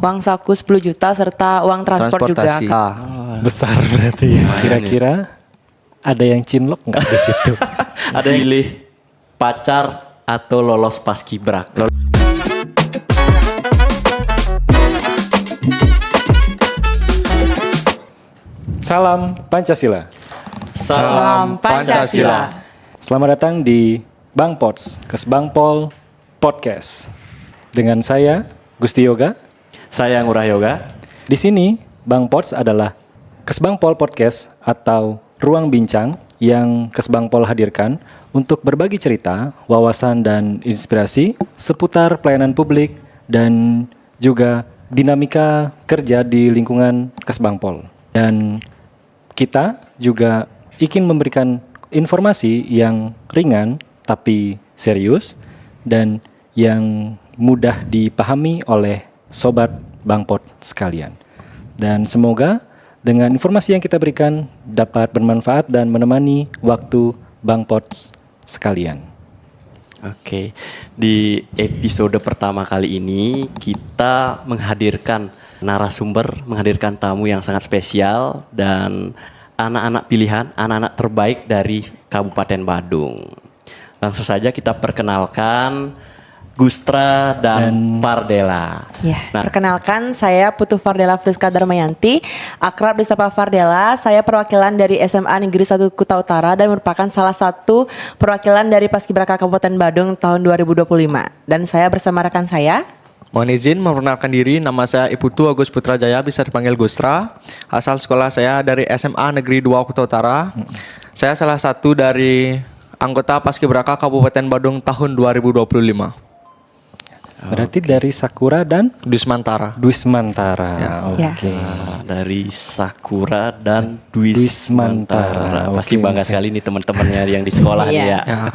Uang saku 10 juta serta uang transport juga, Transportasi. Kak. Besar berarti ya. Kira-kira ada yang cinlok nggak di situ? Ada yang pilih pacar atau lolos paskibraka? Salam Pancasila. Salam Pancasila. Selamat datang di Bang Pots, Kesbangpol Podcast. Dengan saya Gusti Yoga. Saya Ngurah Yoga. Di sini Bang Pots adalah Kesbangpol Podcast atau ruang bincang yang Kesbangpol hadirkan untuk berbagi cerita, wawasan dan inspirasi seputar pelayanan publik dan juga dinamika kerja di lingkungan Kesbangpol. Dan kita juga ingin memberikan informasi yang ringan tapi serius dan yang mudah dipahami oleh sobat Bangpot sekalian. Dan semoga dengan informasi yang kita berikan dapat bermanfaat dan menemani waktu Bangpot sekalian. Oke, di episode pertama kali ini kita menghadirkan narasumber, menghadirkan tamu yang sangat spesial dan anak-anak pilihan, anak-anak terbaik dari Kabupaten Badung. Langsung saja kita perkenalkan Gustra dan Fardela. Ya, perkenalkan saya Putu Fardela Friska Darmayanti, akrab disapa Fardela. Saya perwakilan dari SMA Negeri 1 Kuta Utara dan merupakan salah satu perwakilan dari Paskibraka Kabupaten Badung tahun 2025. Dan saya bersama rekan saya. Mohon izin memperkenalkan diri, nama saya Iputu Agus Putrajaya, bisa dipanggil Gustra. Asal sekolah saya dari SMA Negeri 2 Kuta Utara. Saya salah satu dari anggota Paskibraka Kabupaten Badung tahun 2025. Berarti dari Sakura dan Dwismantara. Dwismantara. Oke. Nah, dari Sakura dan Dwismantara. Pasti Oke. bangga sekali nih teman-temannya yang di sekolah nih ya.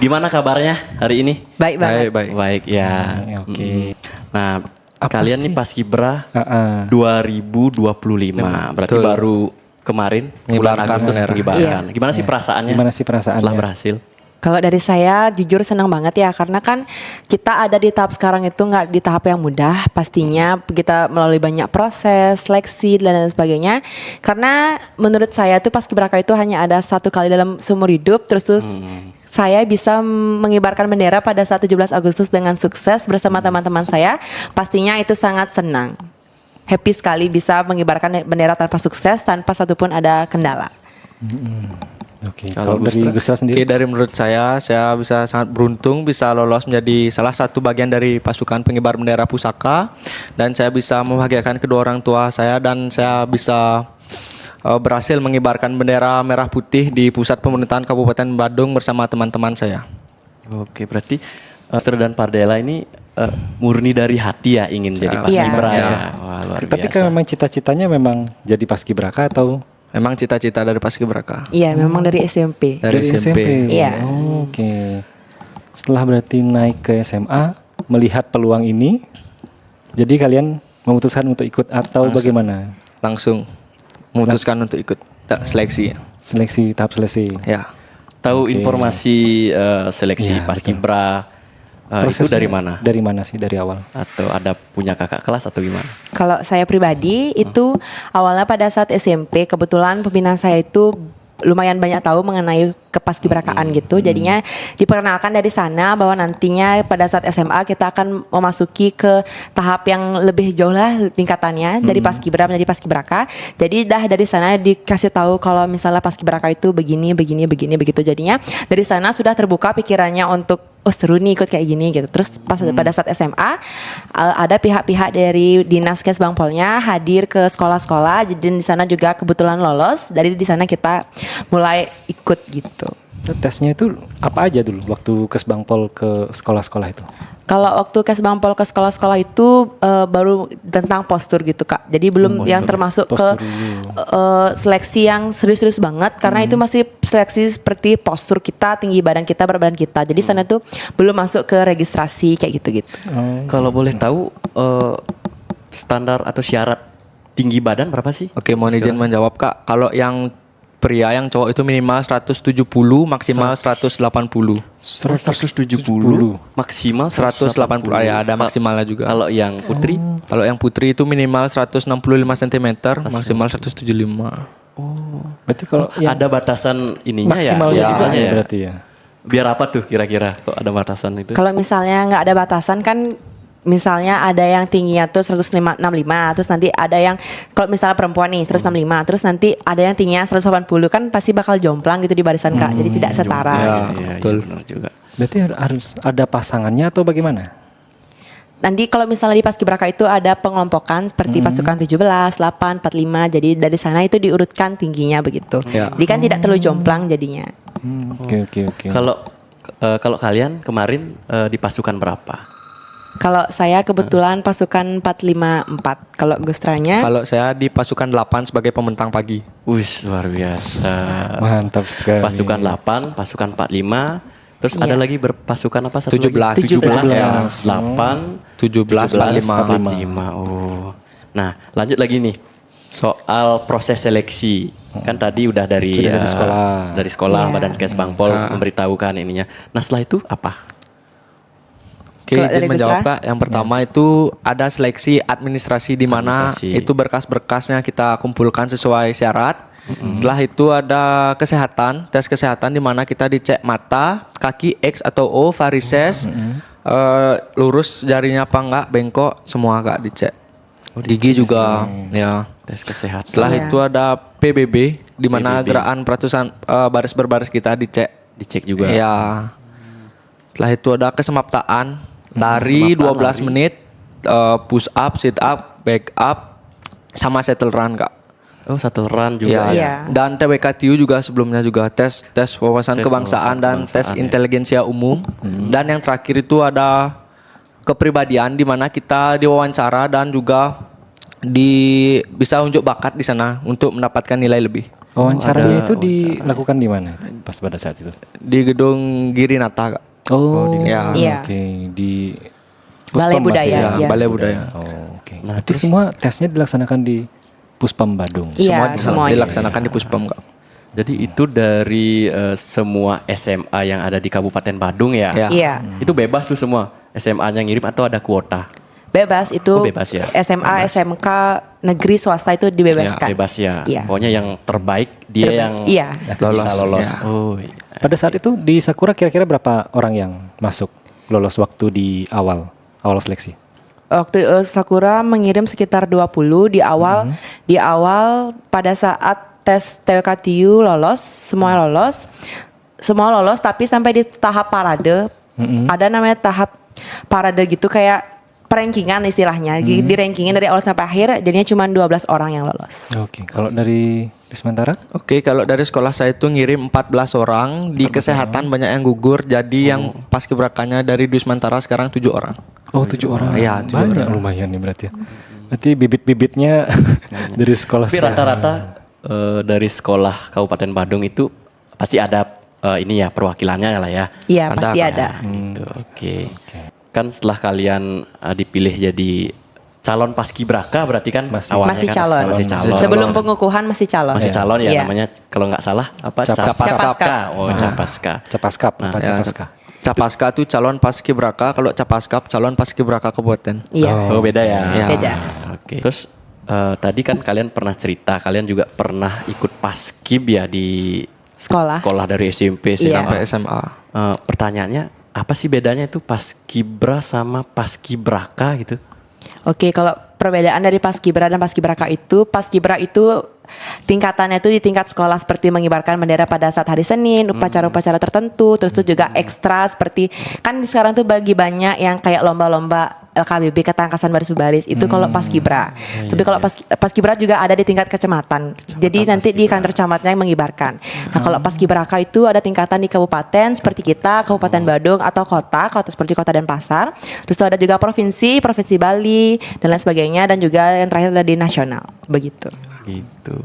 Gimana kabarnya hari ini? Baik banget. Baik. Baik ya. Oke. Nah, Apa kalian sih? nih Paskibra Uh-uh. 2025. Berarti Betul. baru kemarin bulan Mengibarkan Agustus bendera. mengibarkan. Gimana sih perasaannya? Gimana sih perasaannya? Setelah berhasil? Kalau dari saya jujur senang banget ya, karena kan kita ada di tahap sekarang itu nggak di tahap yang mudah. Pastinya kita melalui banyak proses, seleksi dan lain sebagainya. Karena menurut saya tuh Paskibraka itu hanya ada satu kali dalam seumur hidup. Terus saya bisa mengibarkan bendera pada saat 17 Agustus dengan sukses bersama teman-teman saya. Pastinya itu sangat senang. Happy sekali bisa mengibarkan bendera tanpa sukses, tanpa satupun ada kendala. Oke. Kalau Kalau dari Gustra Oke, sendiri? dari menurut saya bisa sangat beruntung bisa lolos menjadi salah satu bagian dari pasukan pengibar bendera pusaka, dan saya bisa membahagiakan kedua orang tua saya, dan saya bisa berhasil mengibarkan bendera merah putih di pusat pemerintahan Kabupaten Badung bersama teman-teman saya. Oke, berarti Gustra dan Fardela ini murni dari hati ya ingin jadi Paskibra Iya. ya. Wah, luar Tapi biasa. kan memang cita-citanya memang jadi Paskibraka atau Memang cita-cita dari Paskibraka. Iya, memang dari SMP. Dari SMP. Iya. Oke. Setelah berarti naik ke SMA, melihat peluang ini, jadi kalian memutuskan untuk ikut atau bagaimana? Langsung memutuskan untuk ikut seleksi. Seleksi, tahap seleksi. Ya. Tahu Oke. informasi seleksi Iya, Paskibra itu Prosesnya dari mana? Dari mana sih dari awal? Atau ada punya kakak kelas atau gimana? Kalau saya pribadi itu awalnya pada saat SMP, kebetulan pembinaan saya itu lumayan banyak tahu mengenai kepaskibrakaan gitu. Jadinya diperkenalkan dari sana bahwa nantinya pada saat SMA kita akan memasuki ke tahap yang lebih jauh lah tingkatannya dari paskibra menjadi paskibraka. Jadi dah dari sana dikasih tahu kalau misalnya paskibraka itu begini begitu. Jadinya dari sana sudah terbuka pikirannya untuk oh seru nih ikut kayak gini gitu. Terus pas pada saat SMA ada pihak-pihak dari Dinas Kesbangpolnya hadir ke sekolah-sekolah. Jadi di sana juga kebetulan lolos. Dari di sana kita mulai ikut gitu. Tesnya itu apa aja dulu waktu Kesbangpol ke sekolah-sekolah itu? Kalau waktu Kesbangpol ke sekolah-sekolah itu baru tentang postur gitu Kak. Jadi belum yang termasuk ke seleksi yang serius-serius banget. Karena itu masih seleksi seperti postur kita, tinggi badan kita, berat badan kita. Jadi sana tuh belum masuk ke registrasi kayak gitu-gitu. Kalau boleh tahu standar atau syarat tinggi badan berapa sih? Oke, mohon izin menjawab Kak. Kalau yang pria, yang cowok itu minimal 170, maksimal 180. 170 maksimal 180 ya, ada maksimalnya juga. Kalau yang putri Kalau yang putri itu minimal 165 cm, maksimal 175. Berarti kalau yang ada batasan ininya maksimalnya ya. juga Ya. berarti ya. Biar apa tuh kira-kira kok ada batasan itu? Kalau misalnya nggak ada batasan kan, misalnya ada yang tingginya tuh 165, terus nanti ada yang, kalau misalnya perempuan nih 165, terus nanti ada yang tingginya 180, kan pasti bakal jomplang gitu di barisan Kak, jadi tidak setara. Ya, Iya, betul. benar juga. Berarti harus ada pasangannya atau bagaimana? Nanti kalau misalnya di paskibraka itu ada pengelompokan seperti pasukan 17, 8, 45, jadi dari sana itu diurutkan tingginya begitu. Ya. Jadi kan tidak terlalu jomplang jadinya. Oke. Kalau kalian kemarin di pasukan berapa? Kalau saya kebetulan pasukan 454. Kalau Gustranya Kalau saya di pasukan 8 sebagai pembentang pagi. Wih, luar biasa. Mantap sekali. Pasukan 8, pasukan 45, terus Iya. ada lagi berpasukan apa? Satu 17. lagi? 17. 17. 8, 17, 45. Oh. Nah, lanjut lagi nih. Soal proses seleksi. Kan tadi udah dari Sudah dari sekolah. Dari sekolah Iya. Badan Kesbangpol memberitahukan ininya. Nah, setelah itu apa? Oke, Kalau izin dari menjawab Gusra? Kak. Yang pertama itu ada seleksi administrasi di mana Administrasi. itu berkas-berkasnya kita kumpulkan sesuai syarat. Setelah itu ada kesehatan, tes kesehatan di mana kita dicek mata, kaki X atau O, varises, lurus jarinya apa enggak, bengkok, semua Kak dicek. Gigi juga, ya. Tes kesehatan. Setelah Iya. itu ada PBB di mana PBB. gerakan peratusan baris berbaris kita dicek juga. Ya. Setelah itu ada kesemaptaan lari 12 menit, push up, sit up, back up, sama shuttle run Kak. Oh, satu run Ya, juga. Iya. Dan TWKTU juga sebelumnya juga tes wawasan Tes kebangsaan wawasan dan tes kebangsaan, ya. inteligensia umum. Dan yang terakhir itu ada kepribadian di mana kita diwawancara dan juga bisa unjuk bakat di sana untuk mendapatkan nilai lebih. Wawancaranya itu dilakukan di mana pas pada saat itu? Di gedung Girinata Kak. Oh, ya. Iya. Oke, di Balai Puspam masih Budaya, ya? iya. Balai Budaya. Oh, oke. Nah, Berarti semua tesnya dilaksanakan di Puspam Badung. Iya, semuanya. dilaksanakan di Puspam Kak. Jadi itu dari semua SMA yang ada di Kabupaten Badung ya? Ya. Iya. Itu bebas tuh semua SMA-nya ngirim atau ada kuota? Bebas itu Oh, bebas ya? SMA, SMK, negeri, swasta itu dibebaskan. Bebas ya. Iya. Pokoknya yang terbaik dia yang Iya. bisa lolos. Ya. Oh, iya. Pada saat itu di Sakura kira-kira berapa orang yang masuk lolos waktu di awal seleksi? Waktu Sakura mengirim sekitar 20 di awal. Di awal pada saat tes TWKTU lolos, semua lolos. Semua lolos tapi sampai di tahap parade. Ada namanya tahap parade gitu kayak perankingan istilahnya. Di rankingin dari awal sampai akhir jadinya cuma 12 orang yang lolos. Oke, kalau dari Sementara? Oke, kalau dari sekolah saya itu ngirim 14 orang, di kesehatan banyak yang gugur, jadi yang paskibrakaannya dari Dusmantara sekarang 7 orang. Oh, 7 orang. Iya, 7 Banyak orang. lumayan nih berarti ya. Berarti bibit-bibitnya dari sekolah. Tapi rata-rata dari sekolah Kabupaten Badung itu pasti ada ini ya perwakilannya lah ya. Iya, Ada, pasti Kak. ada. Gitu, oke. Kan setelah kalian dipilih jadi calon paskibraka berarti kan awalnya Masih kan calon. masih calon. Sebelum pengukuhan masih calon. Masih calon ya Iya. namanya kalau nggak salah apa Capaska. Oh, Capaska. Capaskap, apa Ya, Capaska? Capaska itu calon paskibraka, kalau Capaskap calon paskibraka kabupaten. Iya. Oh, beda ya. Iya. Beda. Oke. Terus tadi kan kalian pernah cerita kalian juga pernah ikut paskib ya di Sekolah. dari SMP sih Iya. Sampai SMA. Pertanyaannya apa sih bedanya itu paskibra sama paskibraka gitu? Oke, kalau perbedaan dari paskibra dan paskibraka itu, paskibra itu tingkatannya itu di tingkat sekolah seperti mengibarkan bendera pada saat hari Senin, upacara-upacara tertentu, terus itu juga ekstra seperti kan sekarang tuh bagi banyak yang kayak lomba-lomba LKBB ketangkasan baris-baris itu kalau paskibra. Tapi kalau paskibra juga ada di tingkat kecamatan. Jadi nanti di kantor camatnya yang mengibarkan. Nah, kalau paskibraka itu ada tingkatan di kabupaten seperti kita, Kabupaten Badung atau kota seperti Kota Denpasar. Terus itu ada juga provinsi Bali dan lain sebagainya dan juga yang terakhir ada di nasional. Begitu. Gitu.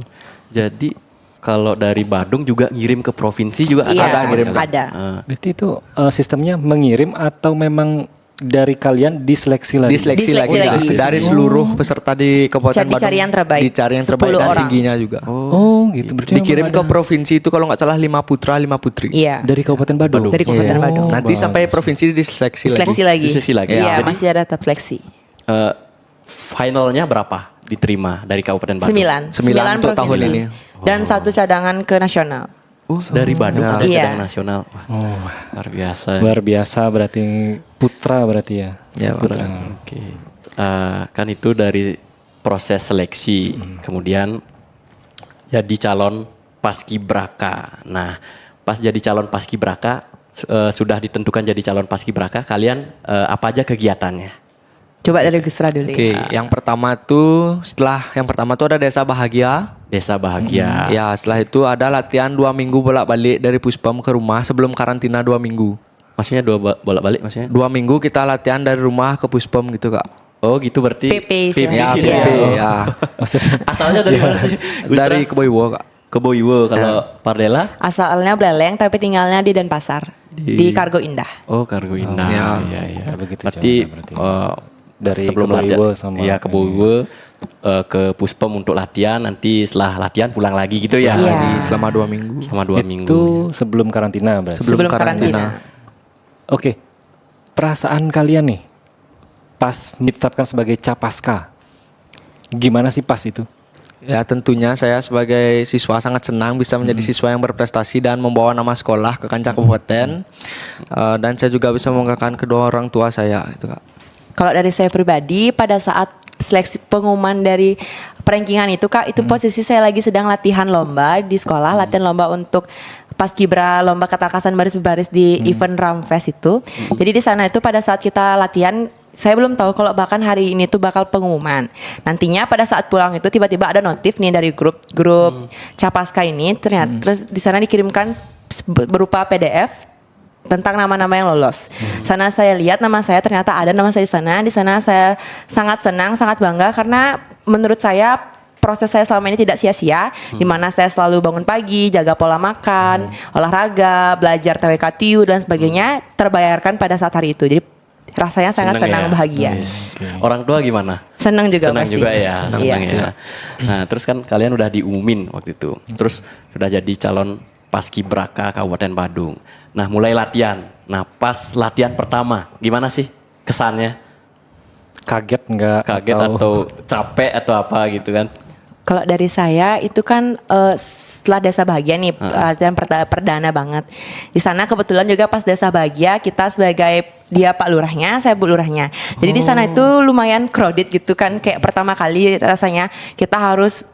Jadi kalau dari Badung juga ngirim ke provinsi juga Iya, ada ngirim. ada. Berarti itu sistemnya mengirim atau memang dari kalian diseleksi lagi. Diseleksi lagi, Diseleksi lagi. dari seluruh peserta di Kabupaten Badung. Dicari yang terbaik. Dicari yang 10 terbaik dan orang. tingginya juga. Oh, gitu. Berarti Dikirim memang ke ada provinsi itu kalau nggak salah 5 putra 5 putri. Iya. dari Kabupaten Badung. Dari Kabupaten Badung. Nanti sampai provinsi diseleksi Seleksi lagi. lagi. Diseleksi lagi. Iya, Jadi- masih ada tahap seleksi. Finalnya berapa diterima dari Kabupaten Badung? 9. Sembilan untuk tahun ini. Dan 1 cadangan ke nasional. Dari Badung ada Iya. cadangan nasional. Wah, luar biasa. Luar biasa berarti putra berarti ya. Ya, putra. Oke. Kan itu dari proses seleksi, kemudian jadi calon paskibraka. Nah, pas jadi calon paskibraka, sudah ditentukan jadi calon paskibraka, kalian apa aja kegiatannya? Coba dari Gusra dulu. Oke, yang pertama tuh yang pertama tuh ada Desa Bahagia. Desa Bahagia. Ya, setelah itu ada latihan 2 minggu bolak-balik dari Puspom ke rumah sebelum karantina 2 minggu. Maksudnya bolak-balik maksudnya? 2 minggu kita latihan dari rumah ke Puspom gitu, Kak. Oh, gitu berarti. PP Ya, Iya. PP, ya. Maksudnya Asalnya dari mana sih? Dari Keboiwo, Kak. ke Boywo. Kalau Pardela? Asalnya Beleng tapi tinggalnya di Denpasar. Di Kargo Indah. Oh, Kargo Indah. ya. Iya, iya. Begitu Berarti, jauhnya berarti. dari Dari sebelum Keboiwo latihan, sama iya ke Boywo, ke Puspom untuk latihan. Nanti setelah latihan pulang lagi gitu ya? Iya. Lagi selama 2 minggu. Selama 2 minggu. itu sebelum karantina berarti. Sebelum Sebelum karantina. Oke. Perasaan kalian nih pas ditetapkan sebagai Capaska. Gimana sih pas itu? Ya, tentunya saya sebagai siswa sangat senang bisa menjadi siswa yang berprestasi dan membawa nama sekolah ke kancah kabupaten. Dan saya juga bisa membanggakan kedua orang tua saya itu, Kak. Kalau dari saya pribadi pada saat seleksi pengumuman dari perankingan itu Kak, itu posisi saya lagi sedang latihan lomba di sekolah, latihan lomba untuk paskibra lomba ketakasan baris berbaris di event Ramfest itu. Jadi di sana itu pada saat kita latihan saya belum tahu kalau bahkan hari ini tuh bakal pengumuman. Nantinya pada saat pulang itu tiba-tiba ada notif nih dari grup Capaska ini ternyata terus di sana dikirimkan berupa PDF tentang nama-nama yang lolos. Sana saya lihat nama saya ternyata ada nama saya di sana. Di sana saya sangat senang, sangat bangga karena menurut saya proses saya selama ini tidak sia-sia, di mana saya selalu bangun pagi, jaga pola makan, olahraga, belajar TWK TIU dan sebagainya terbayarkan pada saat hari itu. Jadi rasanya sangat senang, ya? bahagia. Yes. Orang tua gimana? Senang juga Senang pasti. juga ya. Iya. Senang ya. Nah, terus kan kalian udah diumumin waktu itu. Terus sudah jadi calon paskibraka Kabupaten Badung. Nah, mulai latihan. Nah, pas latihan pertama, gimana sih kesannya? Kaget nggak? Kaget atau capek atau apa gitu kan? Kalau dari saya itu kan setelah Desa Bahagia nih latihan perdana banget. Di sana kebetulan juga pas Desa Bahagia kita sebagai dia Pak Lurahnya, saya Bu Lurahnya. Jadi di sana itu lumayan crowded gitu kan, kayak pertama kali rasanya kita harus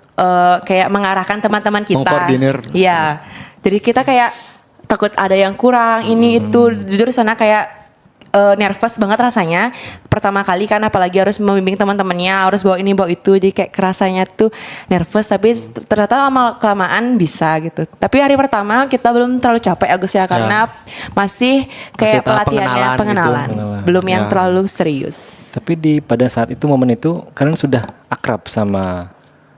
kayak mengarahkan teman-teman kita. Mengkoordinir. Iya. Jadi kita kayak takut ada yang kurang ini itu. Jujur di sana kayak nervous banget rasanya pertama kali kan, apalagi harus membimbing teman-temannya, harus bawa ini bawa itu, jadi kayak kerasanya tuh nervous, tapi ternyata lama kelamaan bisa gitu. Tapi hari pertama kita belum terlalu capek Agus ya, karena masih kayak tahap pelatihannya pengenalan gitu. belum yang terlalu serius. Tapi pada saat itu momen itu kalian sudah akrab sama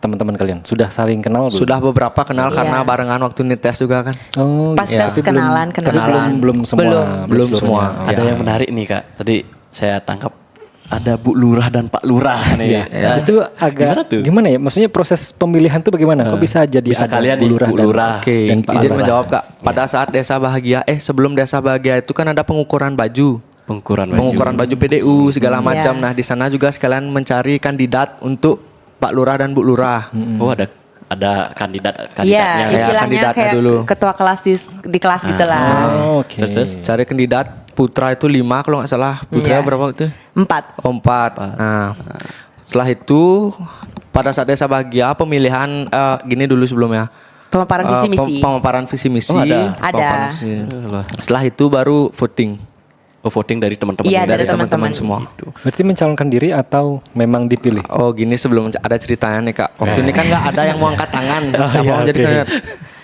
teman-teman kalian? Sudah saling kenal belum? Sudah beberapa kenal Iya. karena barengan waktu nites juga kan. Oh, Pas gitu. tes Tapi kenalan. belum semua. Belum seluruhnya. semua. Ada Ya. yang menarik nih, Kak. Tadi saya tangkap ada Bu Lurah dan Pak Lurah nih. Ya. Itu agak Gimana tuh? ya? Maksudnya proses pemilihan tuh bagaimana? Kok bisa jadi Bisa ada kalian Bu nih, Lurah Bu dan- Lurah. Oke, dan Pak izin Lurah? menjawab, Kak. Pada saat Desa Bahagia, sebelum Desa Bahagia itu kan ada pengukuran baju. Pengukuran baju PDU segala Iya. macam. Nah, di sana juga sekalian mencari kandidat untuk Pak Lurah dan Bu Lurah. Oh, ada kandidatnya. Iya, ya, istilahnya kandidatnya kayak dulu. ketua kelas di kelas gitu lah. Oh, oke. Terus? Cari kandidat putra itu 5 kalau nggak salah. Putra Iya. berapa itu? 4. Oh, 4. Nah, setelah itu pada saat Desa Bahagia pemilihan gini dulu sebelumnya. Pemaparan visi misi. Pemaparan visi misi. Oh, ada. Pemaparan Ada. visi. Setelah itu baru voting. Oh, voting dari teman-teman. Iya, dari dari teman-teman teman-teman. semua. Berarti mencalonkan diri atau memang dipilih? Oh gini, sebelum ada ceritanya nih Kak. Waktu ini kan nggak ada yang mau angkat tangan. Siapa iya, mau jadi oke. kayak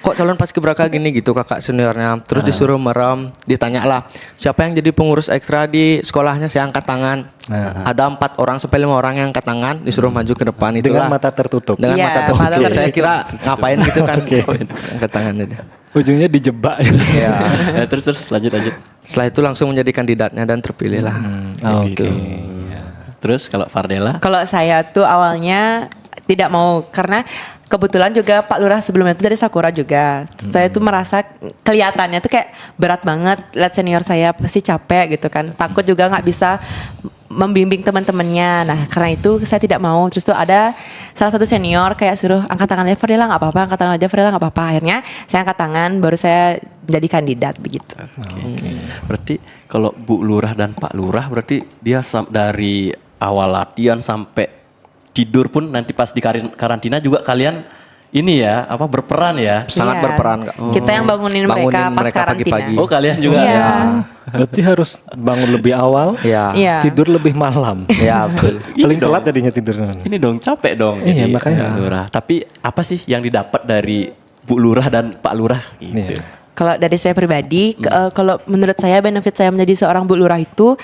kok calon paskibraka gini gitu kakak seniornya. Terus disuruh merem, ditanya lah siapa yang jadi pengurus ekstra di sekolahnya, saya angkat tangan. Ada 4 orang sampai 5 orang yang angkat tangan, disuruh maju ke depan Dengan itulah. mata tertutup. Dengan Iya, mata mata tertutup. Saya tertutup. kira ngapain gitu kan. Angkat tangan aja. Ujungnya dijebak. Ya. Nah, terus lanjut. Setelah itu langsung menjadi kandidatnya dan terpilih lah. Oke. Terus kalau Fardela? Kalau saya tuh awalnya tidak mau karena kebetulan juga Pak Lurah sebelumnya itu dari Sakura juga. Saya tuh merasa kelihatannya tuh kayak berat banget. Lihat senior saya pasti capek gitu kan. Takut juga nggak bisa membimbing teman-temannya. Nah karena itu saya tidak mau. Terus tuh ada salah satu senior kayak suruh angkat tangan aja Fardela nggak apa-apa. Angkat tangan aja Fardela nggak apa-apa. Akhirnya saya angkat tangan baru saya menjadi kandidat begitu. Oke. Berarti kalau Bu Lurah dan Pak Lurah berarti dia dari awal latihan sampai tidur pun nanti pas di karantina juga kalian ini ya apa berperan ya? Sangat Iya. berperan, Kak. Kita yang bangunin mereka pas karantina. pagi-pagi. Oh kalian juga Iya. ya? Berarti harus bangun lebih awal, Ya. Iya. tidur lebih malam. Ya, betul. Paling telat jadinya tidurnya. Ini dong capek dong. Iya, jadi makanya. Bu Lurah. Tapi apa sih yang didapat dari Bu Lurah dan Pak Lurah gitu? Iya. Kalau dari saya pribadi, kalau menurut saya benefit saya menjadi seorang Bu Lurah itu,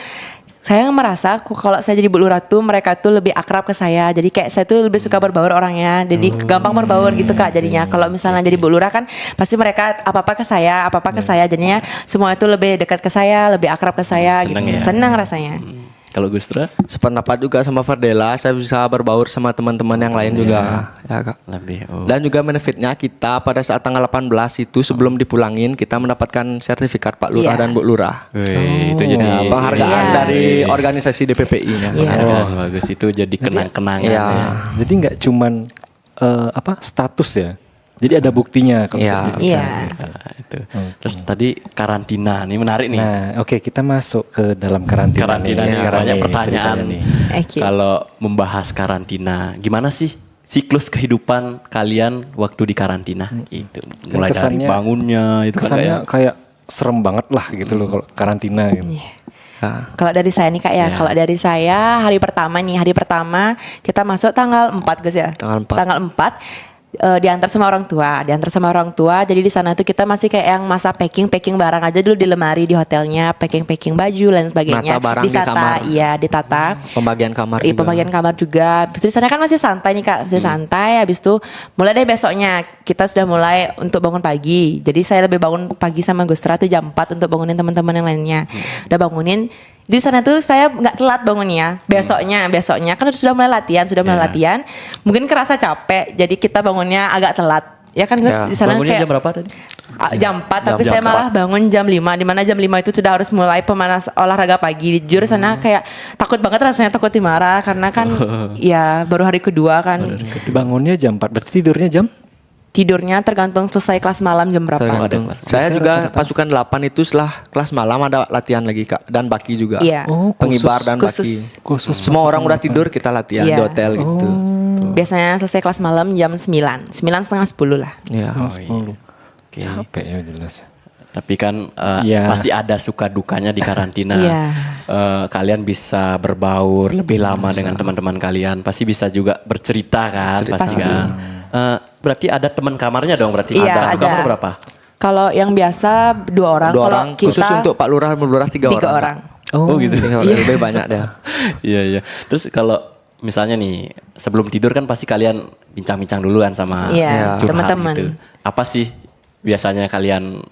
saya merasa kalau saya jadi Bu Lurah tuh mereka tuh lebih akrab ke saya. Jadi kayak saya tuh lebih suka berbaur orangnya. Jadi gampang berbaur gitu Kak jadinya. Kalau misalnya jadi Bu Lurah kan pasti mereka apa-apa ke saya, apa-apa ke saya. Jadinya semua itu lebih dekat ke saya, lebih akrab ke saya Seneng gitu. ya? Senang rasanya. Kalau Gustra Sependapat juga sama Fardela, saya bisa berbaur sama teman-teman yang lain juga, ya Kak. lebih. Oh. Dan juga benefitnya kita pada saat tanggal 18 itu sebelum dipulangin kita mendapatkan sertifikat Pak Lurah Iya. dan Bu Lurah. Wih, itu jadi Ya, penghargaan Iya. dari organisasi DPPI-nya. Iya. bagus itu jadi kenang-kenangan Iya. ya. Jadi nggak cuman status ya. Jadi ada buktinya kalau Iya. sertifikat. Iya. Nah, itu. Terus tadi karantina nih menarik nih. Nah, oke kita masuk ke dalam karantina. Karantina nih, nih, sekarang banyak nih, pertanyaan ceritanya nih. Oke. Kalau membahas karantina, gimana sih siklus kehidupan kalian waktu di karantina gitu. Mulai dari kesannya- bangunnya itu kan Kesannya kayak kayak serem banget lah gitu loh kalau karantina gitu. Kalau dari saya nih Kak ya, kalau dari saya hari pertama kita masuk tanggal 4 guys ya. Tanggal 4. Tanggal 4 diantar sama orang tua. Jadi di sana tuh kita masih kayak yang masa packing barang aja dulu di lemari di hotelnya, packing baraju dan sebagainya. Nata barang di kamar. Iya, ditata. Pembagian kamar Iya, juga. pembagian kamar juga. Terus di sana kan masih santai nih Kak, masih santai. Habis itu mulai dari besoknya kita sudah mulai untuk bangun pagi. Jadi saya lebih bangun pagi sama Gustra tuh jam 4 untuk bangunin teman-teman yang lainnya. Udah bangunin. Di sana tuh saya nggak telat bangunnya. Besoknya kan sudah mulai latihan. Mungkin kerasa capek, jadi kita bangunnya agak telat. Ya kan Gus, Ya. di sana bangunnya kayak jam berapa tadi? jam 4 tapi Jam saya malah 4. bangun jam 5 di mana jam 5 itu sudah harus mulai pemanas olahraga pagi. Jujur sana kayak takut banget rasanya, takut dimarah karena kan ya baru hari kedua kan. Bangunnya jam 4, berarti Tidurnya tergantung selesai kelas malam jam berapa. Tergantung. kelas Saya juga pasukan 8 itu setelah kelas malam ada latihan lagi Kak, dan baki juga. Iya. Oh, Pengibar dan khusus. baki. Semua orang udah tidur kita latihan Iya. di hotel gitu. Biasanya selesai kelas malam jam 9:30 lah. Iya. 10. Capek ya jelas. Tapi kan Iya. pasti ada suka dukanya di karantina. Iya. Kalian bisa berbaur lebih lama dengan teman-teman kalian. Pasti bisa juga bercerita kan, pasti kan. Berarti ada teman kamarnya dong berarti. Iya, Satu kamar ada. berapa? Kalau yang biasa 2 orang, Dua kalau orang kita khusus untuk Pak Lurah dan Bu Lurah 3 3 orang. orang. Oh, gitu. Lebih banyak deh. Iya iya. Terus kalau misalnya nih sebelum tidur kan pasti kalian bincang-bincang dulu kan sama Iya, curhat teman-teman. gitu. Apa sih biasanya kalian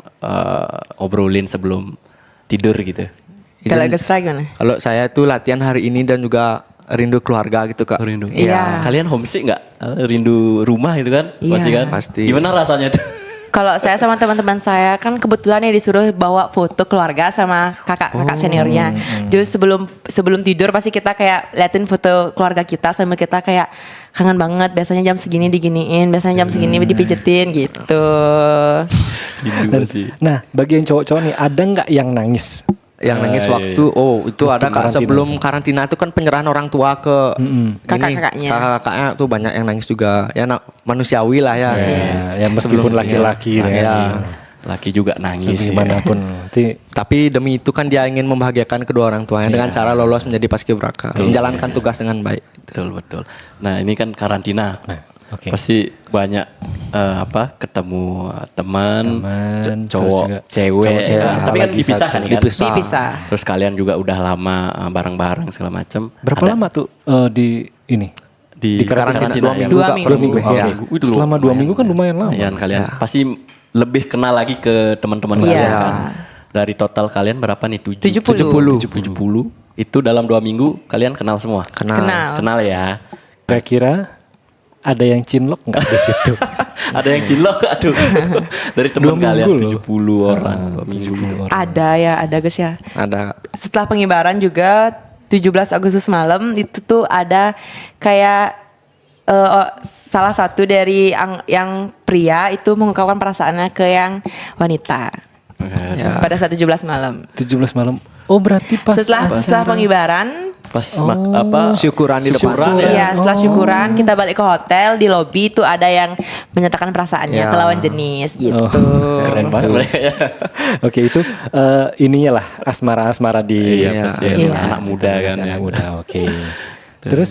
obrolin sebelum tidur gitu? Kalau Gustra gimana? Kalau saya tuh latihan hari ini dan juga rindu keluarga gitu Kak. Rindu. Iya. Kalian homesick nggak? Rindu rumah itu kan? Iya. Pasti kan? Pasti. Gimana rasanya itu? Kalau saya sama teman-teman saya kan kebetulan ya disuruh bawa foto keluarga sama kakak seniornya. Jadi sebelum tidur pasti kita kayak liatin foto keluarga kita sambil kita kayak kangen banget. Biasanya jam segini diginiin, biasanya jam segini dipijetin gitu. Rindu sih. Nah, bagi yang cowok-cowok nih, ada nggak yang nangis? Yang nangis iya, waktu itu ada Kak, karantina. sebelum karantina itu kan penyerahan orang tua ke Kakak-kakaknya. kakak-kakaknya tuh banyak yang nangis juga. Ya manusiawi lah ya. Ya meskipun laki-laki Iya. ya. Laki juga nangis. ya. Dimanapun nanti Tapi demi itu kan dia ingin membahagiakan kedua orang tuanya dengan cara lolos menjadi paskibraka, menjalankan tugas dengan baik. Betul betul. Nah ini kan karantina. oke. Pasti banyak ketemu teman, Teman, cowok, terus juga cewek. cowok-cewek. Ya. Tapi kan Lagi dipisah satu. kan? Kan? Dipisah. Terus kalian juga udah lama bareng-bareng segala macam. berapa lama tuh di ini? di karantina? karantina? 2 ya? minggu, Kak. 2 minggu. Iya. Selama 2 minggu kan lumayan lama. Lumayan kalian pasti lebih kenal lagi ke teman-teman Iya. kalian kan. Dari total kalian berapa nih? 70. 70. Itu dalam 2 minggu kalian kenal semua? Kenal. Kenal ya. Kira-kira ada yang cinlok nggak di situ? Ada yang cilok aduh. Dari teman 2 kalian minggu loh. 70 orang 2 minggu. Ada guys ya. Ada. Setelah pengibaran juga 17 Agustus malam itu tuh ada kayak salah satu dari yang pria itu mengungkapkan perasaannya ke yang wanita. Pada saat 17 malam. 17 malam. Oh berarti pas Setelah pengibaran, Pas Syukuran di depan. syukuran ya. iya setelah syukuran kita balik ke hotel, di lobi itu ada yang menyatakan perasaannya Ya. ke lawan jenis gitu. Keren banget mereka ya. Oke itu ininya lah asmara-asmara di Iya, pasti ya, Iya. anak muda kan anak ya. muda. Oke. Terus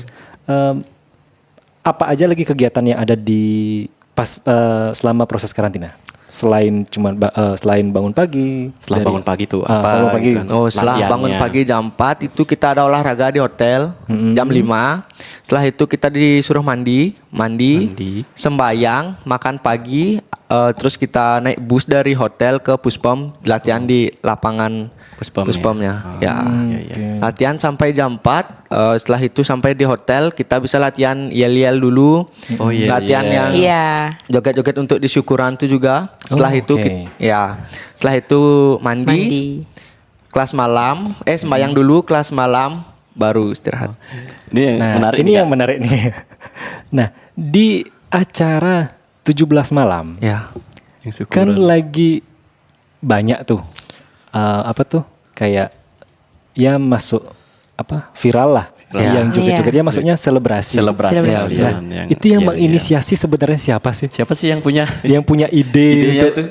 apa aja lagi kegiatan yang ada di selama proses karantina? Selain selain bangun pagi, Setelah bangun pagi tuh apa? bangun pagi. gitu kan? Oh, setelah Latihannya. bangun pagi jam 4 itu kita ada olahraga di hotel jam 5. Setelah itu kita disuruh mandi, sembayang, makan pagi, terus kita naik bus dari hotel ke Puspom, latihan di lapangan Puspomnya. Ya. Latihan sampai jam 4, setelah itu sampai di hotel kita bisa latihan yel-yel dulu. Oh, yel-yel. Latihan yang Iya. joget-joget untuk di syukuran itu juga. Setelah itu oke. setelah itu mandi. Kelas malam, sembayang dulu, kelas malam, baru istirahat. Ini yang Nah, menarik ini nih, yang Kak. menarik nih. Nah, di acara 17 malam Ya. Yang kan syukuran. lagi banyak tuh apa tuh kayak ya masuk apa viral lah yang Iya. joget-jogetnya maksudnya selebrasi. Selebrasi Selebrasi. kalian Nah, itu yang iya, menginisiasi sebenarnya siapa sih? iya. Siapa sih yang punya Yang punya ide idenya itu? itu?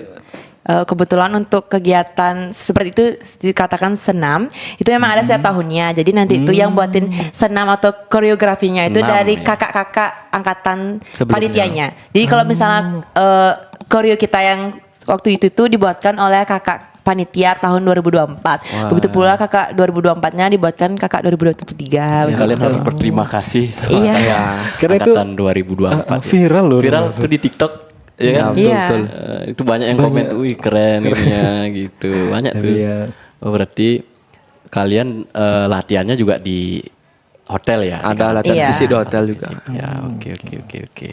Kebetulan untuk kegiatan seperti itu dikatakan senam itu memang ada setiap tahunnya. Jadi nanti itu yang buatin senam atau koreografinya itu Senam, dari ya. kakak-kakak angkatan Sebelumnya. panitianya. Jadi kalau misalnya koreo kita yang waktu itu tuh dibuatkan oleh kakak panitia tahun 2024. Begitu pula kakak 2024-nya dibuatkan kakak 2023. Ya, kalian harus berterima kasih sama Iya. Karena itu angkatan 2024. viral loh. Viral tuh di TikTok. Ya kan? Iya. Itu banyak yang komen, wih keren ininya gitu. Banyak tuh. Iya. Oh, berarti kalian latihannya juga di hotel ya? Ada latihan Iya. fisik di hotel juga. Ya, oke.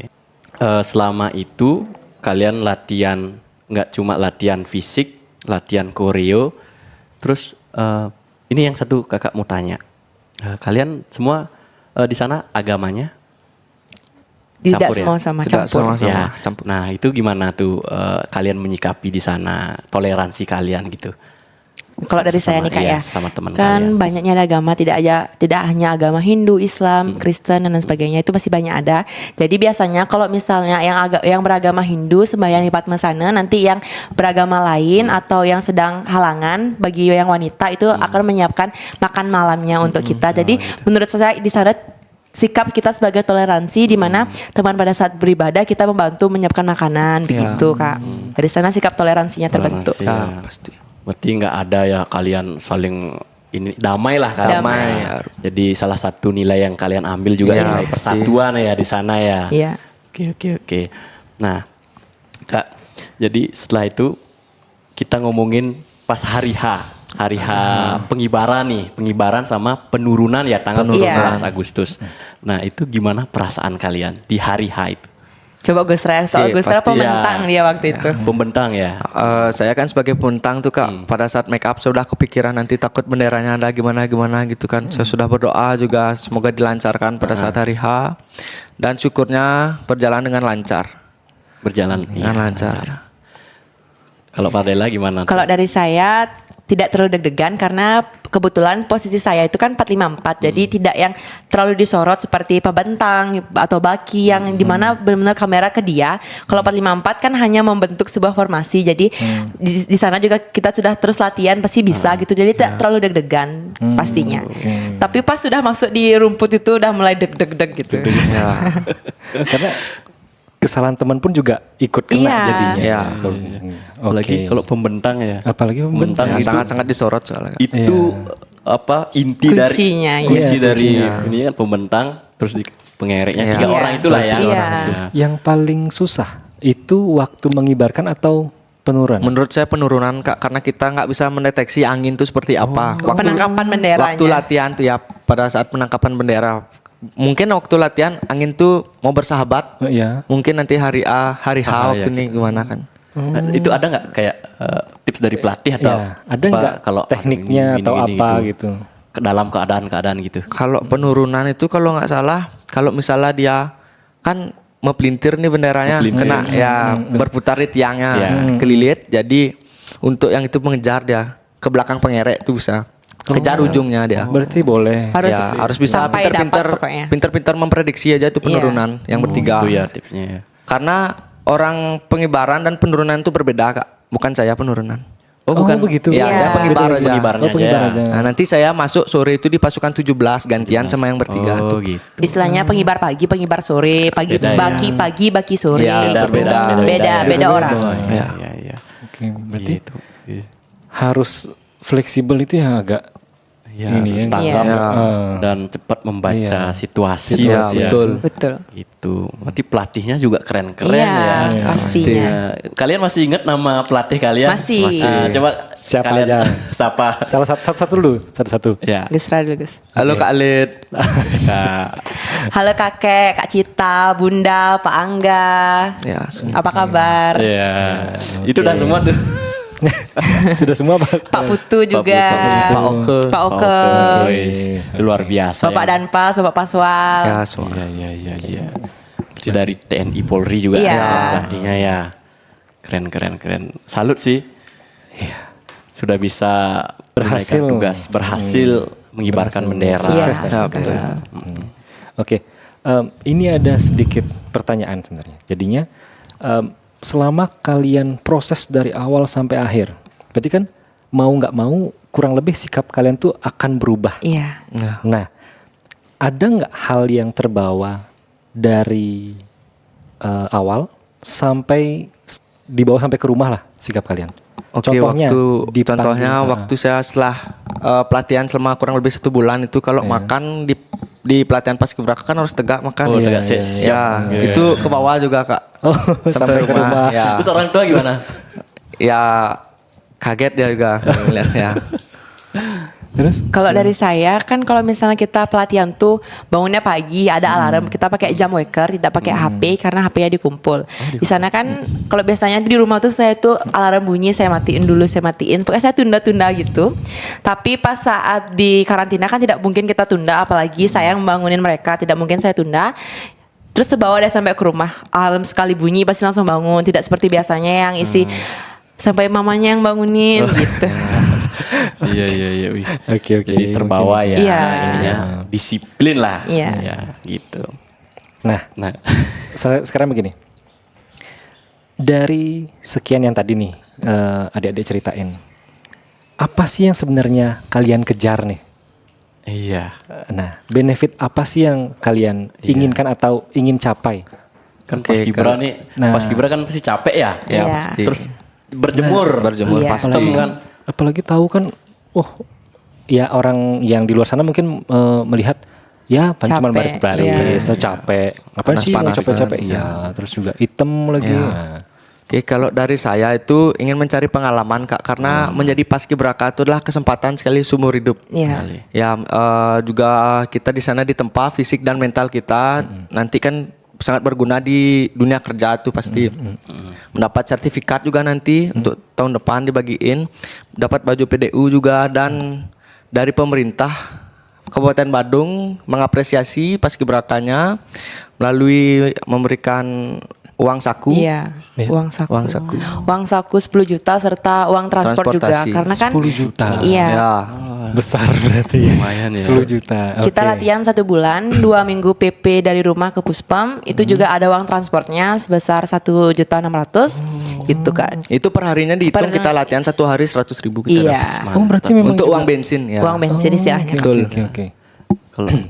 Selama itu kalian latihan nggak cuma latihan fisik, latihan koreo. Terus ini yang satu kakak mau tanya. Kalian semua di sana agamanya? Tidak Campur ya? semua sama Tidak campur. semua. Ya. Nah itu gimana tuh kalian menyikapi di sana, toleransi kalian gitu? Kalau dari saya nih Kak Iya, ya, sama teman kan kalian. banyaknya agama, tidak hanya agama Hindu, Islam, Kristen dan lain sebagainya, itu masih banyak ada. Jadi biasanya kalau misalnya yang beragama Hindu sembahyang di Padmasana, nanti yang beragama lain atau yang sedang halangan bagi yang wanita itu akan menyiapkan makan malamnya untuk kita. Jadi menurut saya di sana sikap kita sebagai toleransi di mana teman pada saat beribadah kita membantu menyiapkan makanan begitu Kak. Dari sana sikap toleransinya terbentuk. Toleransi, ya. Pasti. Berarti nggak ada ya kalian saling ini damai lah kan? Damai. Jadi salah satu nilai yang kalian ambil juga Iya, nilai pasti. persatuan ya di sana ya. Iya. Oke. Nah, Kak, jadi setelah itu kita ngomongin pas hari H pengibaran sama penurunan ya tanggal Penurunan. 12 Agustus. Nah, itu gimana perasaan kalian di hari H itu? Coba Gus Ray, soal Oke, Gus Ray pasti pembentang dia waktu itu. Pembentang ya. Saya kan sebagai pembentang tuh Kak, pada saat make up sudah kepikiran nanti takut benderanya ada gimana gitu kan. Saya sudah berdoa juga semoga dilancarkan pada saat hari H, dan syukurnya berjalan dengan lancar. Berjalan Dengan lancar. Kalau Pak Dela gimana? Kalau dari saya tidak terlalu deg-degan karena kebetulan posisi saya itu kan 454 jadi tidak yang terlalu disorot seperti pembentang atau baki yang dimana benar-benar kamera ke dia. Kalau 454 kan hanya membentuk sebuah formasi jadi di sana juga kita sudah terus latihan pasti bisa gitu jadi tidak terlalu deg-degan pastinya. Tapi pas sudah masuk di rumput itu udah mulai deg-deg gitu. Karena kesalahan teman pun juga ikut kena Iya. jadinya. Iya. Apalagi Oke. kalau pembentang ya. Apalagi pembentang. Ya, itu- sangat-sangat disorot soalnya. Kak. Itu apa inti Kuncinya, dari kunci iya. dari Kuncinya. ini kan pembentang terus di pengereknya Iya. 3 orang itulah ya. Iya. Nah, Yang paling susah itu waktu mengibarkan atau Penurunan. Menurut saya penurunan Kak, karena kita nggak bisa mendeteksi angin itu seperti apa. Penangkapan benderanya. Waktu latihan tuh ya, pada saat penangkapan bendera. Mungkin waktu latihan angin tuh mau bersahabat. Iya. Mungkin nanti hari A, hari H waktu ya, ini gimana kan? Itu ada nggak kayak tips dari pelatih atau Ya, ada apa, nggak kalau tekniknya atau apa gitu? ke dalam keadaan gitu. Kalau penurunan itu kalau nggak salah, kalau misalnya dia kan mepelintir nih benderanya, kena ya berputar di tiangnya, Ya. kelilit. Jadi untuk yang itu mengejar dia ke belakang pengerek itu bisa kejar ujungnya dia. Berarti boleh. Harus bisa sampai dapat pinter-pinter pokoknya. pinter-pinter memprediksi aja itu penurunan yang bertiga. Itu ya tipsnya ya. Karena orang pengibaran dan penurunan itu berbeda Kak. Bukan saya penurunan. Oh, begitu. Ya, saya pengibar aja. Pengibarnya pengibar aja. aja. Nah, nanti saya masuk sore itu di pasukan 17 gantian sama yang bertiga Oh tuh. gitu. Istilahnya pengibar pagi, pengibar sore, pagi Beda ya. bagi pagi, bagi sore. Ya, gitu. beda. Beda orang. Ya, ya. Oke, berarti Gitu. harus fleksibel itu yang agak Ya, ini harus ya. tanggap Iya. dan cepat membaca situasi. Iya, Mas, ya. betul. Betul. Gitu. Berarti pelatihnya juga keren-keren Iya, ya. pastinya. Ya. Kalian masih ingat nama pelatih kalian? Masih. Nah, coba Siapa kalian aja? siapa? salah satu dulu, satu-satu. Ya. Gus Radul, Gus. Halo Kak Lid. Nah, Halo kakek, Kak Cita, Bunda, Pak Angga. Ya, semua. Apa kabar? ya. Itu udah semua tuh. Sudah semua Pak. Pak Putu juga. Pak Oke. Pak Oke. Wis, luar biasa. Bapak Danpas, Bapak Paswal. Ya, semua. Iya. Berarti dari TNI Polri juga Iya. pelatihnya ya. Keren. Salut sih. Sudah bisa Berhasil. menunaikan tugas, berhasil mengibarkan bendera. Iya, Sukses, Ya, betul. betul. Oke, ini ada sedikit pertanyaan sebenarnya. Jadinya selama kalian proses dari awal sampai akhir, berarti kan mau nggak mau kurang lebih sikap kalian tuh akan berubah. Iya. Nah, ada nggak hal yang terbawa dari awal sampai dibawa sampai ke rumah lah sikap kalian? Oke, contohnya waktu saya setelah pelatihan selama kurang lebih 1 bulan itu kalau makan di pelatihan paskibraka kan harus tegak makan. Oh, tegak, siap. Ya, Iya. itu ke bawah juga Kak. Oh, sampai ke rumah. Ya. Terus orang tua gimana? Ya kaget dia juga melihatnya. Terus? Kalau dari saya kan kalau misalnya kita pelatihan tuh bangunnya pagi ada alarm, kita pakai jam waker, tidak pakai HP karena HP-nya dikumpul. Di sana kan kalau biasanya di rumah tuh saya tuh alarm bunyi saya matiin dulu, pokoknya saya tunda-tunda gitu. Tapi pas saat di karantina kan tidak mungkin kita tunda, apalagi saya yang membangunin mereka, tidak mungkin saya tunda. Terus terbawa deh sampai ke rumah, alarm sekali bunyi pasti langsung bangun, tidak seperti biasanya yang isi sampai mamanya yang bangunin gitu. Iya. Wih. Oke. Jadi terbawa ya. Iya. Ininya disiplin lah. Iya. Ya, gitu. Nah, Nah, sekarang begini. Dari sekian yang tadi nih adik-adik ceritain, apa sih yang sebenarnya kalian kejar nih? iya. Nah, benefit apa sih yang kalian inginkan atau ingin capai? Kan Oke, Paskibra nih, Nah. Paskibra kan pasti capek ya. Iya. Ya, pasti. Terus berjemur, Iya. pastem kan. Apalagi tahu kan, ya orang yang di luar sana mungkin melihat ya cuma Capek, baris-baris, iya. capek. Ngapain sih mau Panas-panasan. capek-capek? Iya, terus juga hitam lagi. Iya. Nah. Oke, kalau dari saya itu ingin mencari pengalaman Kak, karena menjadi paskibraka itu adalah kesempatan sekali seumur hidup. Iya. Ya, juga kita di sana ditempa fisik dan mental kita nanti kan sangat berguna di dunia kerja tuh pasti. Mendapat sertifikat juga nanti untuk tahun depan dibagiin, dapat baju PDU juga dan dari pemerintah Kabupaten Badung mengapresiasi paskibrakanya melalui memberikan uang saku. Iya, uang saku. Uang saku. Uang saku 10 juta serta uang transport juga Transportasi. karena kan 10 juta. Iya. Ya. Besar berarti ya. Lumayan ya. 10 juta. Kita Oke. latihan 1 bulan, 2 minggu PP dari rumah ke Puspem, itu juga ada uang transportnya sebesar 1.600.000 gitu kan. Itu per harinya dihitung Per- kita latihan 1 hari 100.000 kita Iya. dapat. Oh, berarti memang Untuk juga- uang bensin ya. Uang bensin istilahnya. Betul. Oke.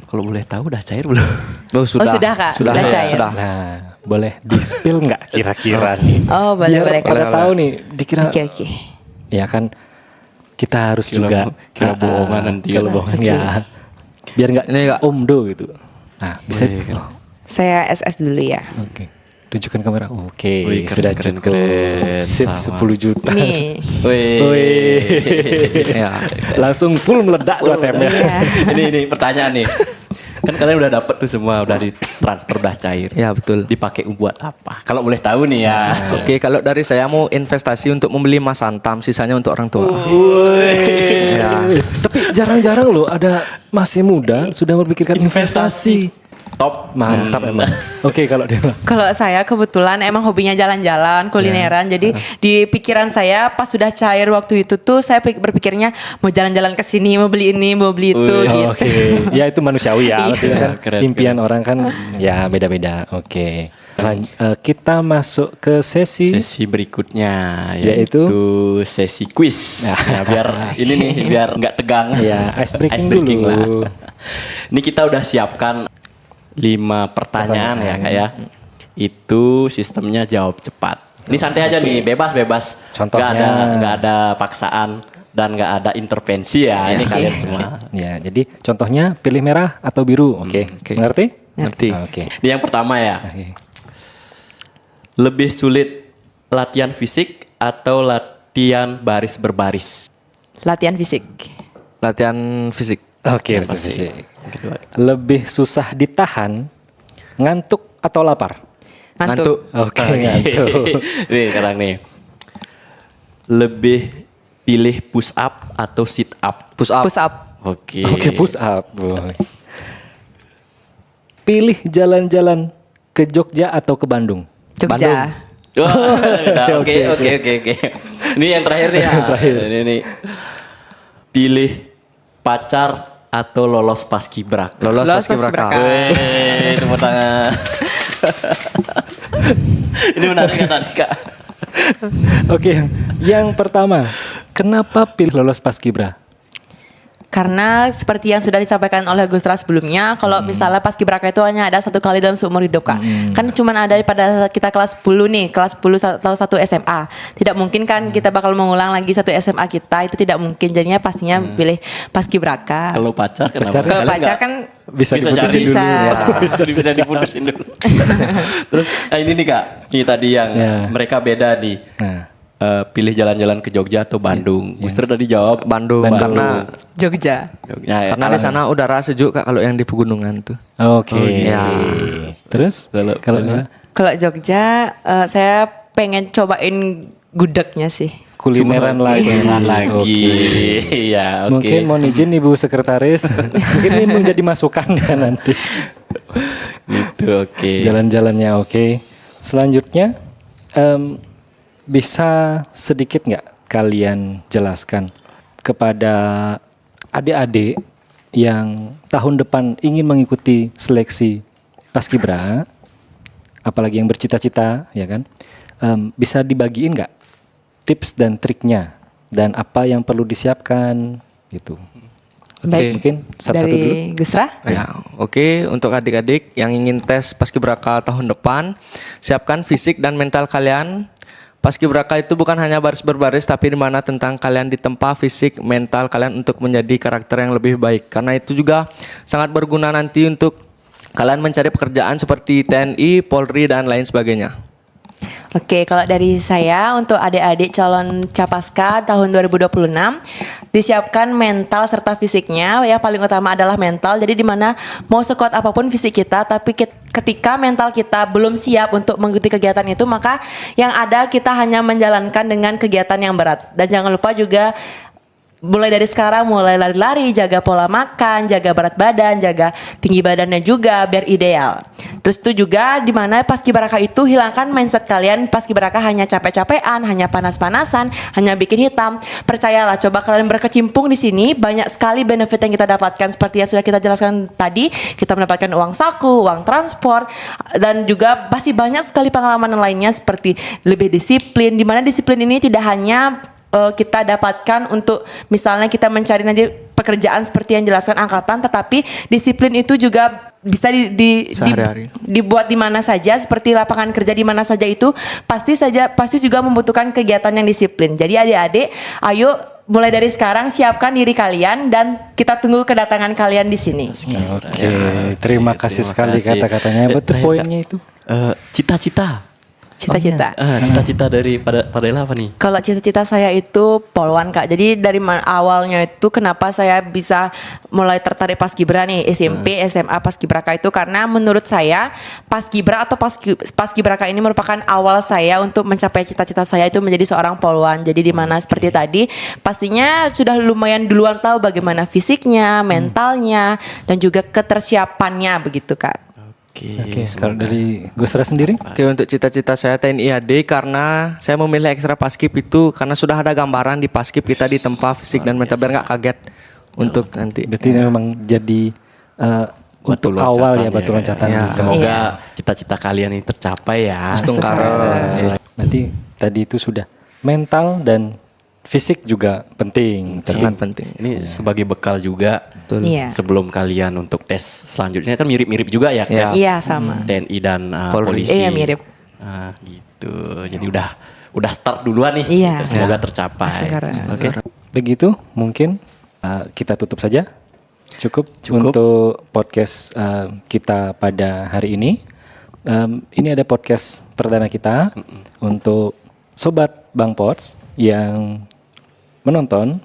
Kalau boleh tahu udah cair belum? Oh, sudah. sudah, Kak. Sudah ya, cair. Sudah. Nah, boleh di-spill nggak kira-kira nih? Oh, boleh Biar boleh. pada tahu nih, dikira Oke. ya kan kita harus Kira- juga kira bohongan nanti kan. kalau bohongan ya. Biar nggak Ini nggak- omdo gitu. Nah, bisa Boleh, kan? oh, Saya SS dulu ya. oke. Tunjukkan kamera. Oke, Wih, keren, sudah keren, cukup. keren. Sip, Sama. 10 juta. Nih. Wih. Ya. Langsung full meledak tuh ATM-nya. Iya. ini pertanyaan nih. Kan kalian udah dapet tuh semua, udah ditransfer, udah cair. Ya betul. Dipakai buat apa? Kalau boleh tahu nih ya. Oke, kalau dari saya mau investasi untuk membeli emas antam, sisanya untuk orang tua. Ya. Tapi jarang-jarang loh ada masih muda sudah berpikirkan investasi. Top. Mantap emang. Oke, kalau dia Kalau saya kebetulan emang hobinya jalan-jalan, kulineran. Jadi di pikiran saya pas sudah cair waktu itu tuh saya berpikirnya mau jalan-jalan ke sini, mau beli ini, mau beli itu gitu. Oke, ya itu manusiawi ya. Maksudnya kan Keren, impian orang kan ya beda-beda. Oke. Kita masuk ke sesi Berikutnya Yaitu? yaitu sesi quiz. Nah, biar ini nih biar nggak tegang. ya ice breaking dulu. lah. Ini kita udah siapkan 5 pertanyaan ya Kak ya. Itu sistemnya jawab cepat. Ini santai aja nih, bebas-bebas. Contohnya? Nggak ada paksaan dan nggak ada intervensi ya. Ini kalian semua. Ya, jadi contohnya pilih merah atau biru. Oke. oke. Mengerti? Ngerti. Oke. Ini yang pertama ya. Oke. Lebih sulit latihan fisik atau latihan baris berbaris? Latihan fisik. Latihan fisik. Oke, Apa betul sih? sih. Kedua. Lebih susah ditahan, ngantuk atau lapar? Ngantuk. Oke, ngantuk. Nih sekarang nih. Lebih pilih push up atau sit up? Push up. Push up. Oke. Oke, push up. Boy. Pilih jalan-jalan ke Jogja atau ke Bandung? Jogja. Wah, udah, Oke. Ini yang terakhir nih ya. Terakhir. Ini. Pilih pacar atau lolos paskibraka? Lolos Lolos paskibraka. paskibraka. Weh, tepuk tangan. Ini menarik kan tadi Kak? Oke, yang pertama, kenapa pilih lolos paskibra? Karena seperti yang sudah disampaikan oleh Gustra sebelumnya, kalau misalnya paskibraka itu hanya ada 1 kali dalam seumur hidup Kak. Kan cuma ada pada kita kelas 10 nih, kelas 10 atau 1 SMA. Tidak mungkin kan kita bakal mengulang lagi 1 SMA kita, itu tidak mungkin. Jadinya pastinya pilih paskibraka. Kalau pacar kenapa? Pacar? Kalau Kalian pacar nggak- kan Bisa Bisa diputusin jadi. dulu. Bisa. Ya. bisa diputusin dulu. Terus ini nih Kak, ini tadi yang Ya. mereka beda nih. Nah, Pilih jalan-jalan ke Jogja atau Bandung? Guster tadi jawab Bandung. Bandung. Karena Jogja. Jogja. karena di sana udara sejuk Kak kalau yang di pegunungan tuh. Oke. iya. Terus kalau Nila? Kalau Jogja, saya pengen cobain gudegnya sih. Kulineran lagi. Kulineran lagi. Oke. Iya, oke. Mungkin mohon izin Ibu Sekretaris, mungkin ini menjadi masukan ya nanti. Gitu, oke. Jalan-jalannya oke. Selanjutnya, bisa sedikit nggak kalian jelaskan kepada adik-adik yang tahun depan ingin mengikuti seleksi paskibra, apalagi yang bercita-cita, ya kan? Bisa dibagiin nggak tips dan triknya dan apa yang perlu disiapkan gitu? Baik. Mungkin satu-satu dulu. Dari Gustra. Ya, oke. Untuk adik-adik yang ingin tes paskibraka tahun depan, siapkan fisik dan mental kalian. Paskibraka itu bukan hanya baris berbaris, tapi di mana tentang kalian ditempa fisik, mental kalian untuk menjadi karakter yang lebih baik. Karena itu juga sangat berguna nanti untuk kalian mencari pekerjaan seperti TNI, Polri, dan lain sebagainya. Oke, kalau dari saya untuk adik-adik calon Capaska tahun 2026 disiapkan mental serta fisiknya. Yang paling utama adalah mental. Jadi di mana mau sekuat apapun fisik kita, tapi ketika mental kita belum siap untuk mengikuti kegiatan itu, maka yang ada kita hanya menjalankan dengan kegiatan yang berat. Dan jangan lupa juga mulai dari sekarang mulai lari-lari, jaga pola makan, jaga berat badan, jaga tinggi badannya juga biar ideal. Terus itu juga di mana paskibraka itu hilangkan mindset kalian paskibraka hanya capek-capean, hanya panas-panasan, hanya bikin hitam. Percayalah, coba kalian berkecimpung di sini, banyak sekali benefit yang kita dapatkan seperti yang sudah kita jelaskan tadi. Kita mendapatkan uang saku, uang transport, dan juga pasti banyak sekali pengalaman lainnya seperti lebih disiplin. Di mana disiplin ini tidak hanya kita dapatkan untuk misalnya kita mencari nanti pekerjaan seperti yang jelaskan angkatan, tetapi disiplin itu juga bisa Sehari-hari. dibuat di mana saja, seperti lapangan kerja di mana saja itu pasti juga membutuhkan kegiatan yang disiplin. Jadi adik-adik, ayo mulai dari sekarang siapkan diri kalian dan kita tunggu kedatangan kalian di sini. Oke, terima kasih sekali kasih. kata-katanya. Betul Terakhir, poinnya itu. Cita-cita. Cita-cita. Cita-cita dari Pardela apa nih? Kalau cita-cita saya itu poluan Kak. Jadi dari awalnya itu kenapa saya bisa mulai tertarik paskibra nih SMP, SMA paskibraka itu karena menurut saya paskibra atau paskibraka ini merupakan awal saya untuk mencapai cita-cita saya itu menjadi seorang poluan. Jadi di mana seperti tadi pastinya sudah lumayan duluan tahu bagaimana fisiknya, mentalnya dan juga ketersiapannya begitu Kak. Oke, sekarang dari Gus Ra sendiri. Oke, untuk cita-cita saya TNI AD karena saya memilih ekstra paskib itu karena sudah ada gambaran di paskib kita di tempat fisik dan mental biar nggak kaget untuk nanti. Berarti memang jadi Batu untuk loncatan awal ya batu loncatan. Ya. Semoga cita-cita kalian ini tercapai ya. Berarti tadi itu sudah mental dan fisik juga penting. Sangat penting. Ini sebagai bekal juga Iya. sebelum kalian untuk tes selanjutnya kan mirip-mirip juga ya tes Iya sama. TNI dan Polri. polisi. Iya, mirip. Gitu. Jadi udah start duluan nih. Iya. Semoga tercapai. Sekarang. Oke. Begitu mungkin kita tutup saja. Cukup. Untuk podcast kita pada hari ini. Ini ada podcast perdana kita untuk sobat Bang Pots yang menonton.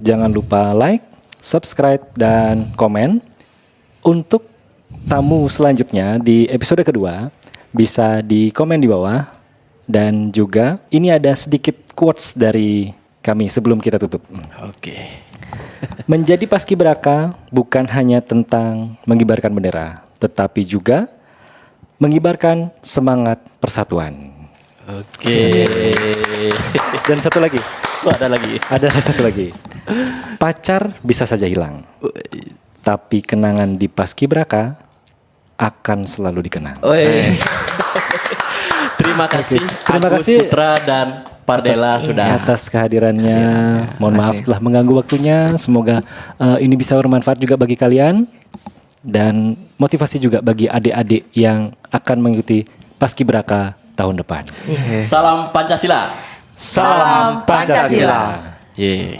Jangan lupa like, subscribe, dan komen. Untuk tamu selanjutnya di episode kedua bisa di komen di bawah. Dan juga ini ada sedikit quotes dari kami sebelum kita tutup. Oke. Menjadi paskibraka bukan hanya tentang mengibarkan bendera, tetapi juga mengibarkan semangat persatuan. Oke. Dan satu lagi, Ada lagi. ada satu lagi. Pacar bisa saja hilang, tapi kenangan di paskibraka akan selalu dikenang. Terima kasih. Terima Agus kasih. Putra dan Pardela sudah. Atas kehadirannya. Mohon maaf telah mengganggu waktunya. Semoga ini bisa bermanfaat juga bagi kalian dan motivasi juga bagi adik-adik yang akan mengikuti paskibraka tahun depan. Salam Pancasila. Salam Pancasila. Yeay.